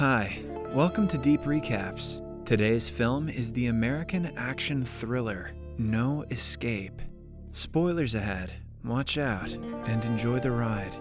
Hi, welcome to Deep Recaps. Today's film is the American action thriller, No Escape. Spoilers ahead, watch out, and enjoy the ride.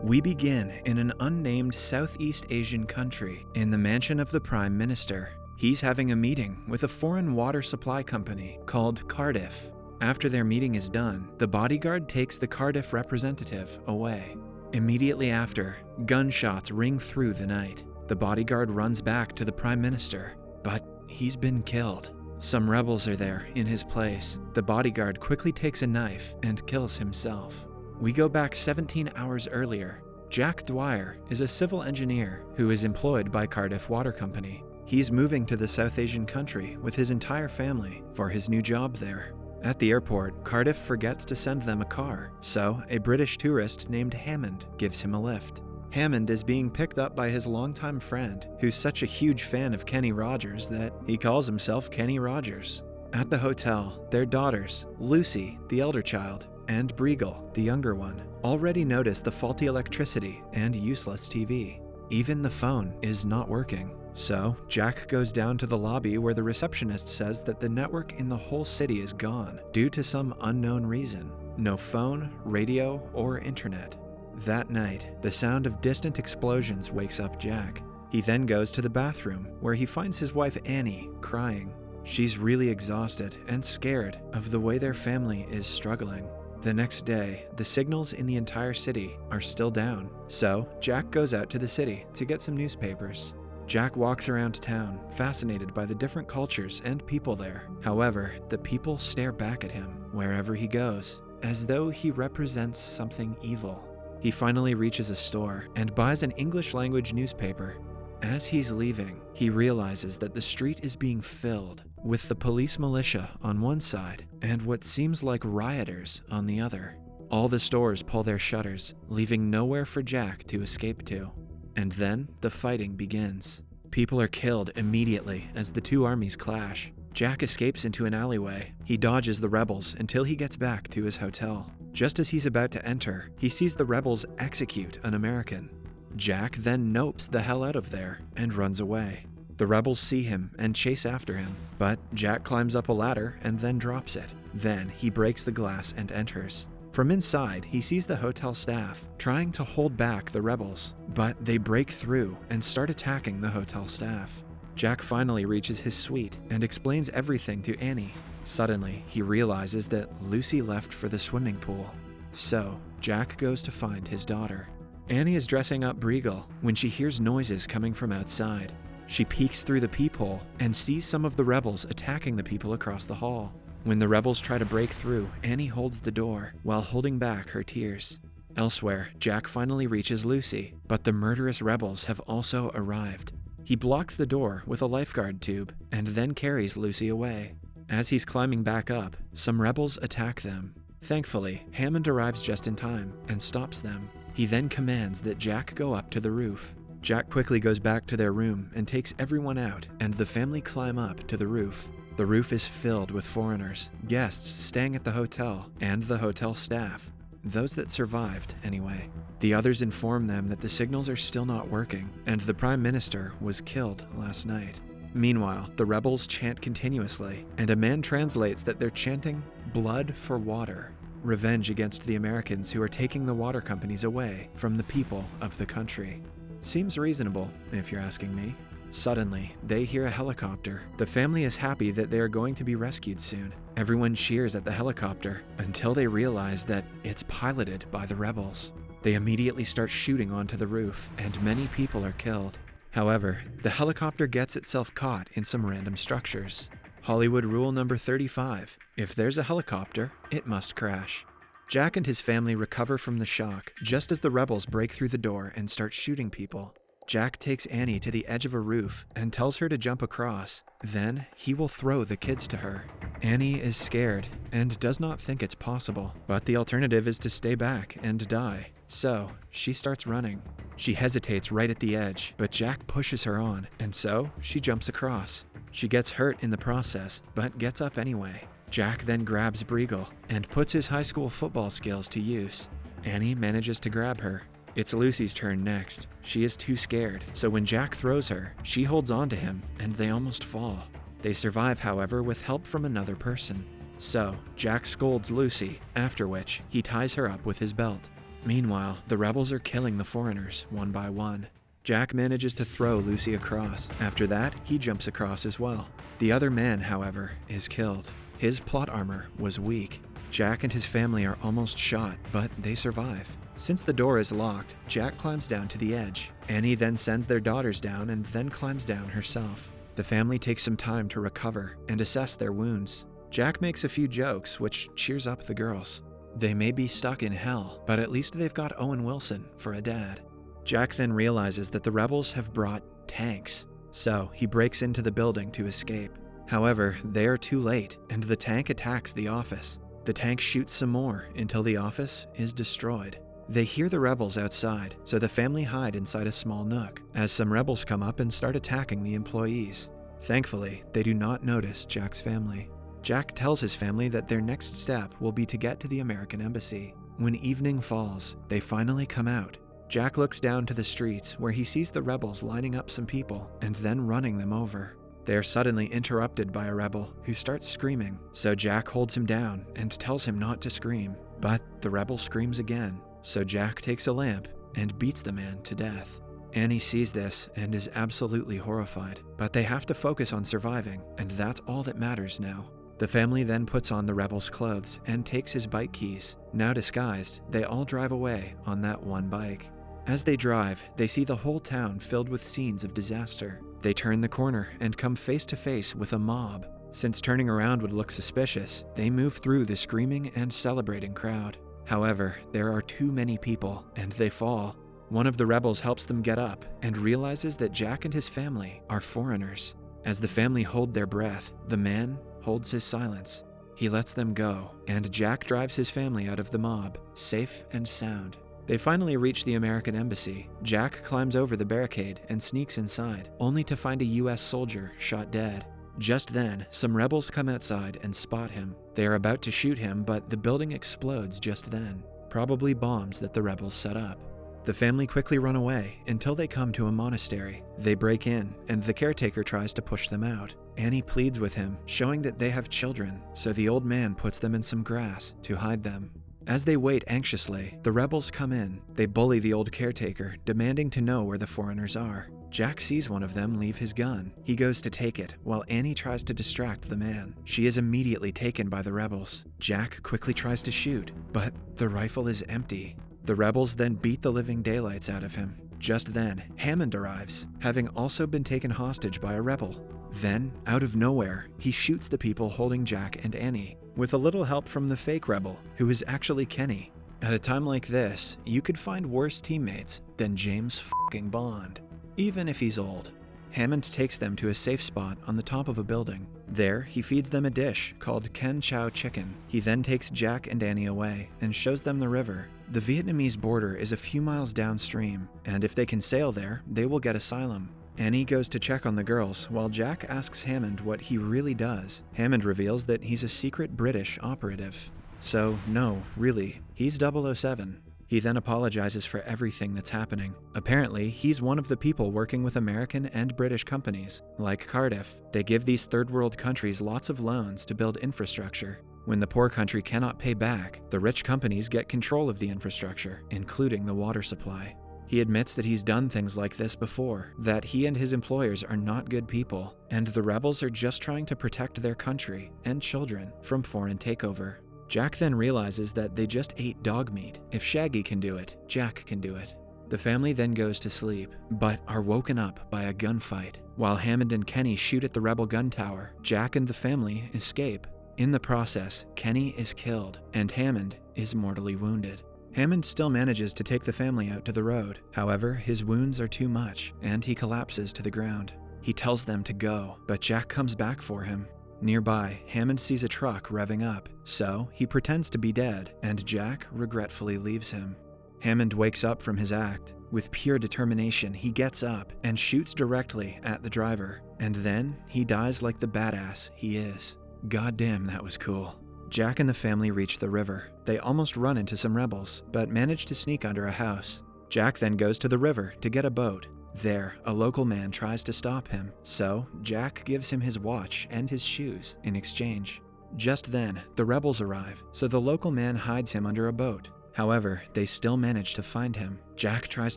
We begin in an unnamed Southeast Asian country, in the mansion of the Prime Minister. He's having a meeting with a foreign water supply company called Cardiff. After their meeting is done, the bodyguard takes the Cardiff representative away. Immediately after, gunshots ring through the night. The bodyguard runs back to the Prime Minister, but he's been killed. Some rebels are there in his place. The bodyguard quickly takes a knife and kills himself. We go back 17 hours earlier. Jack Dwyer is a civil engineer who is employed by Cardiff Water Company. He's moving to the South Asian country with his entire family for his new job there. At the airport, Cardiff forgets to send them a car, so a British tourist named Hammond gives him a lift. Hammond is being picked up by his longtime friend, who's such a huge fan of Kenny Rogers that he calls himself Kenny Rogers. At the hotel, their daughters, Lucy, the elder child, and Briegel, the younger one, already notice the faulty electricity and useless TV. Even the phone is not working. So, Jack goes down to the lobby where the receptionist says that the network in the whole city is gone due to some unknown reason. No phone, radio, or internet. That night, the sound of distant explosions wakes up Jack. He then goes to the bathroom, where he finds his wife Annie crying. She's really exhausted and scared of the way their family is struggling. The next day, the signals in the entire city are still down, so Jack goes out to the city to get some newspapers. Jack walks around town, fascinated by the different cultures and people there. However, the people stare back at him wherever he goes, as though he represents something evil. He finally reaches a store and buys an English-language newspaper. As he's leaving, he realizes that the street is being filled with the police militia on one side and what seems like rioters on the other. All the stores pull their shutters, leaving nowhere for Jack to escape to. And then the fighting begins. People are killed immediately as the two armies clash. Jack escapes into an alleyway. He dodges the rebels until he gets back to his hotel. Just as he's about to enter, he sees the rebels execute an American. Jack then nopes the hell out of there and runs away. The rebels see him and chase after him, but Jack climbs up a ladder and then drops it. Then he breaks the glass and enters. From inside, he sees the hotel staff trying to hold back the rebels, but they break through and start attacking the hotel staff. Jack finally reaches his suite and explains everything to Annie. Suddenly, he realizes that Lucy left for the swimming pool. So, Jack goes to find his daughter. Annie is dressing up Briegel when she hears noises coming from outside. She peeks through the peephole and sees some of the rebels attacking the people across the hall. When the rebels try to break through, Annie holds the door while holding back her tears. Elsewhere, Jack finally reaches Lucy, but the murderous rebels have also arrived. He blocks the door with a lifeguard tube and then carries Lucy away. As he's climbing back up, some rebels attack them. Thankfully, Hammond arrives just in time and stops them. He then commands that Jack go up to the roof. Jack quickly goes back to their room and takes everyone out, and the family climb up to the roof. The roof is filled with foreigners, guests staying at the hotel, and the hotel staff. Those that survived, anyway. The others inform them that the signals are still not working, and the Prime Minister was killed last night. Meanwhile, the rebels chant continuously, and a man translates that they're chanting, "Blood for water," revenge against the Americans who are taking the water companies away from the people of the country. Seems reasonable, if you're asking me. Suddenly, they hear a helicopter. The family is happy that they are going to be rescued soon. Everyone cheers at the helicopter until they realize that it's piloted by the rebels. They immediately start shooting onto the roof, and many people are killed. However, the helicopter gets itself caught in some random structures. Hollywood rule number 35, if there's a helicopter, it must crash. Jack and his family recover from the shock just as the rebels break through the door and start shooting people. Jack takes Annie to the edge of a roof and tells her to jump across. Then he will throw the kids to her. Annie is scared and does not think it's possible, but the alternative is to stay back and die. So she starts running. She hesitates right at the edge, but Jack pushes her on, and so she jumps across. She gets hurt in the process, but gets up anyway. Jack then grabs Briegel and puts his high school football skills to use. Annie manages to grab her. It's Lucy's turn next. She is too scared, so when Jack throws her, she holds on to him and they almost fall. They survive, however, with help from another person. So, Jack scolds Lucy, after which he ties her up with his belt. Meanwhile, the rebels are killing the foreigners one by one. Jack manages to throw Lucy across. After that, he jumps across as well. The other man, however, is killed. His plot armor was weak. Jack and his family are almost shot, but they survive. Since the door is locked, Jack climbs down to the edge. Annie then sends their daughters down and then climbs down herself. The family takes some time to recover and assess their wounds. Jack makes a few jokes, which cheers up the girls. They may be stuck in hell, but at least they've got Owen Wilson for a dad. Jack then realizes that the rebels have brought tanks, so he breaks into the building to escape. However, they are too late, and the tank attacks the office. The tank shoots some more until the office is destroyed. They hear the rebels outside, so the family hide inside a small nook, as some rebels come up and start attacking the employees. Thankfully, they do not notice Jack's family. Jack tells his family that their next step will be to get to the American embassy. When evening falls, they finally come out. Jack looks down to the streets where he sees the rebels lining up some people and then running them over. They are suddenly interrupted by a rebel who starts screaming, so Jack holds him down and tells him not to scream. But the rebel screams again, so Jack takes a lamp and beats the man to death. Annie sees this and is absolutely horrified, but they have to focus on surviving, and that's all that matters now. The family then puts on the rebel's clothes and takes his bike keys. Now disguised, they all drive away on that one bike. As they drive, they see the whole town filled with scenes of disaster. They turn the corner and come face to face with a mob. Since turning around would look suspicious, they move through the screaming and celebrating crowd. However, there are too many people, and they fall. One of the rebels helps them get up and realizes that Jack and his family are foreigners. As the family hold their breath, the man holds his silence. He lets them go, and Jack drives his family out of the mob, safe and sound. They finally reach the American embassy. Jack climbs over the barricade and sneaks inside, only to find a US soldier shot dead. Just then, some rebels come outside and spot him. They are about to shoot him, but the building explodes just then, probably bombs that the rebels set up. The family quickly run away until they come to a monastery. They break in, and the caretaker tries to push them out. Annie pleads with him, showing that they have children, so the old man puts them in some grass to hide them. As they wait anxiously, the rebels come in. They bully the old caretaker, demanding to know where the foreigners are. Jack sees one of them leave his gun. He goes to take it, while Annie tries to distract the man. She is immediately taken by the rebels. Jack quickly tries to shoot, but the rifle is empty. The rebels then beat the living daylights out of him. Just then, Hammond arrives, having also been taken hostage by a rebel. Then, out of nowhere, he shoots the people holding Jack and Annie, with a little help from the fake rebel, who is actually Kenny. At a time like this, you could find worse teammates than James fucking Bond, even if he's old. Hammond takes them to a safe spot on the top of a building. There, he feeds them a dish called Ken Chow chicken. He then takes Jack and Annie away and shows them the river. The Vietnamese border is a few miles downstream, and if they can sail there, they will get asylum. Annie goes to check on the girls, while Jack asks Hammond what he really does. Hammond reveals that he's a secret British operative. So, no, really, he's 007. He then apologizes for everything that's happening. Apparently, he's one of the people working with American and British companies. Like Cardiff, they give these third world countries lots of loans to build infrastructure. When the poor country cannot pay back, the rich companies get control of the infrastructure, including the water supply. He admits that he's done things like this before, that he and his employers are not good people, and the rebels are just trying to protect their country and children from foreign takeover. Jack then realizes that they just ate dog meat. If Shaggy can do it, Jack can do it. The family then goes to sleep, but are woken up by a gunfight. While Hammond and Kenny shoot at the rebel gun tower, Jack and the family escape. In the process, Kenny is killed, and Hammond is mortally wounded. Hammond still manages to take the family out to the road. However, his wounds are too much, and he collapses to the ground. He tells them to go, but Jack comes back for him. Nearby, Hammond sees a truck revving up, so he pretends to be dead, and Jack regretfully leaves him. Hammond wakes up from his act. With pure determination, he gets up and shoots directly at the driver, and then he dies like the badass he is. Goddamn, that was cool. Jack and the family reach the river. They almost run into some rebels, but manage to sneak under a house. Jack then goes to the river to get a boat. There, a local man tries to stop him, so Jack gives him his watch and his shoes in exchange. Just then, the rebels arrive, so the local man hides him under a boat. However, they still manage to find him. Jack tries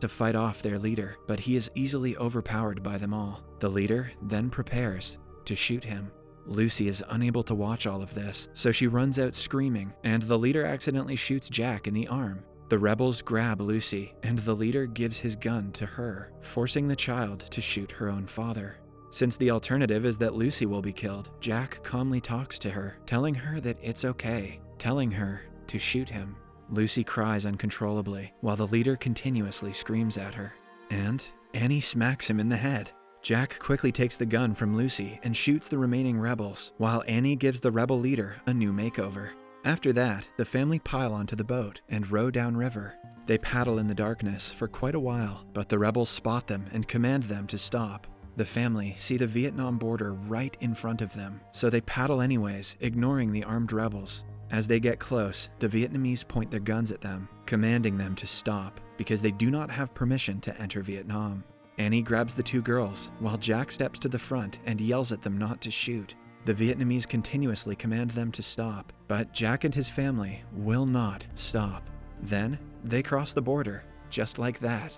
to fight off their leader, but he is easily overpowered by them all. The leader then prepares to shoot him. Lucy is unable to watch all of this, so she runs out screaming, and the leader accidentally shoots Jack in the arm. The rebels grab Lucy, and the leader gives his gun to her, forcing the child to shoot her own father. Since the alternative is that Lucy will be killed, Jack calmly talks to her, telling her that it's okay, telling her to shoot him. Lucy cries uncontrollably, while the leader continuously screams at her. And Annie smacks him in the head. Jack quickly takes the gun from Lucy and shoots the remaining rebels, while Annie gives the rebel leader a new makeover. After that, the family pile onto the boat and row downriver. They paddle in the darkness for quite a while, but the rebels spot them and command them to stop. The family see the Vietnam border right in front of them, so they paddle anyways, ignoring the armed rebels. As they get close, the Vietnamese point their guns at them, commanding them to stop because they do not have permission to enter Vietnam. Annie grabs the two girls, while Jack steps to the front and yells at them not to shoot. The Vietnamese continuously command them to stop, but Jack and his family will not stop. Then, they cross the border, just like that.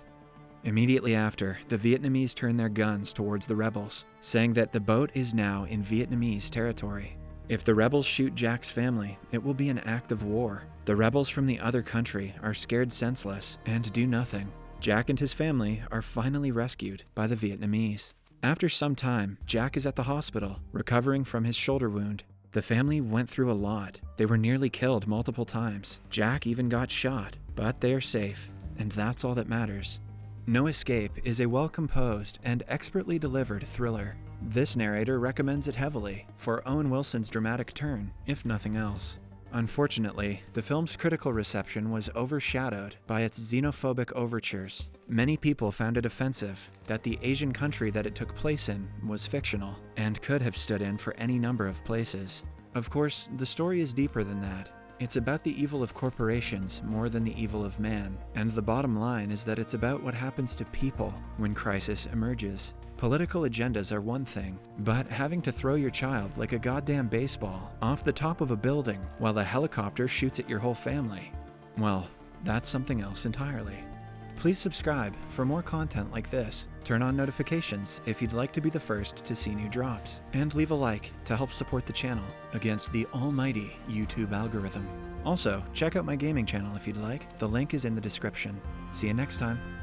Immediately after, the Vietnamese turn their guns towards the rebels, saying that the boat is now in Vietnamese territory. If the rebels shoot Jack's family, it will be an act of war. The rebels from the other country are scared senseless and do nothing. Jack and his family are finally rescued by the Vietnamese. After some time, Jack is at the hospital, recovering from his shoulder wound. The family went through a lot. They were nearly killed multiple times. Jack even got shot, but they are safe, and that's all that matters. No Escape is a well-composed and expertly delivered thriller. This narrator recommends it heavily for Owen Wilson's dramatic turn, if nothing else. Unfortunately, the film's critical reception was overshadowed by its xenophobic overtures. Many people found it offensive that the Asian country that it took place in was fictional and could have stood in for any number of places. Of course, the story is deeper than that. It's about the evil of corporations more than the evil of man, and the bottom line is that it's about what happens to people when crisis emerges. Political agendas are one thing, but having to throw your child like a goddamn baseball off the top of a building while a helicopter shoots at your whole family, well, that's something else entirely. Please subscribe for more content like this, turn on notifications if you'd like to be the first to see new drops, and leave a like to help support the channel against the almighty YouTube algorithm. Also, check out my gaming channel if you'd like, the link is in the description. See you next time.